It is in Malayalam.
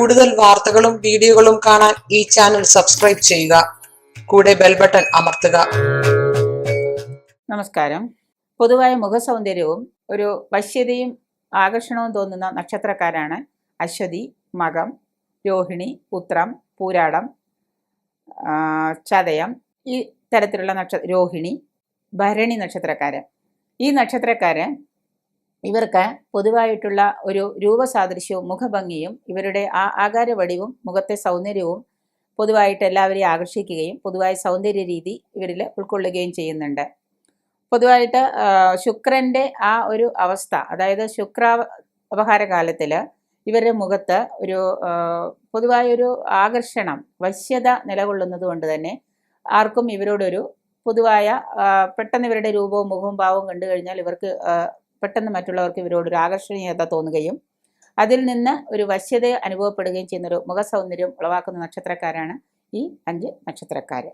കൂടുതൽ വാർത്തകളും വീഡിയോകളും കാണാൻ ഈ ചാനൽ സബ്സ്ക്രൈബ് ചെയ്യുക. കൂടെ ബെൽ ബട്ടൺ അമർത്തുക. നമസ്കാരം. പൊതുവായ മുഖസൗന്ദര്യവും ഒരു വശ്യതയും ആകർഷണവും തോന്നുന്ന നക്ഷത്രക്കാരാണ് അശ്വതി, മകം, രോഹിണി, ഉത്രം, പൂരാടം, ചതയം, ഈ തരത്തിലുള്ള രോഹിണി, ഭരണി നക്ഷത്രക്കാര്. ഈ നക്ഷത്രക്കാര് ഇവർക്ക് പൊതുവായിട്ടുള്ള ഒരു രൂപസാദൃശ്യവും മുഖഭംഗിയും ഇവരുടെ ആകാരവടിവും മുഖത്തെ സൗന്ദര്യവും പൊതുവായിട്ട് എല്ലാവരെയും ആകർഷിക്കുകയും പൊതുവായ സൗന്ദര്യ രീതി ഇവരിൽ ഉൾക്കൊള്ളുകയും ചെയ്യുന്നുണ്ട്. പൊതുവായിട്ട് ശുക്രൻ്റെ ആ ഒരു അവസ്ഥ, അതായത് ശുക്രാപഹാര കാലത്തിൽ ഇവരുടെ മുഖത്ത് ഒരു പൊതുവായൊരു ആകർഷണം, വശ്യത നിലകൊള്ളുന്നത് കൊണ്ട് തന്നെ ആർക്കും ഇവരോടൊരു പൊതുവായ പെട്ടെന്ന് ഇവരുടെ രൂപവും മുഖവും ഭാവവും കണ്ടു കഴിഞ്ഞാൽ ഇവർക്ക് പെട്ടെന്ന് മറ്റുള്ളവർക്ക് ഇവരോടൊരു ആകർഷണീയത തോന്നുകയും അതിൽ നിന്ന് ഒരു വശ്യത അനുഭവപ്പെടുകയും ചെയ്യുന്നൊരു മുഖസൗന്ദര്യം ഉളവാക്കുന്ന നക്ഷത്രക്കാരാണ് ഈ 5 നക്ഷത്രക്കാർ.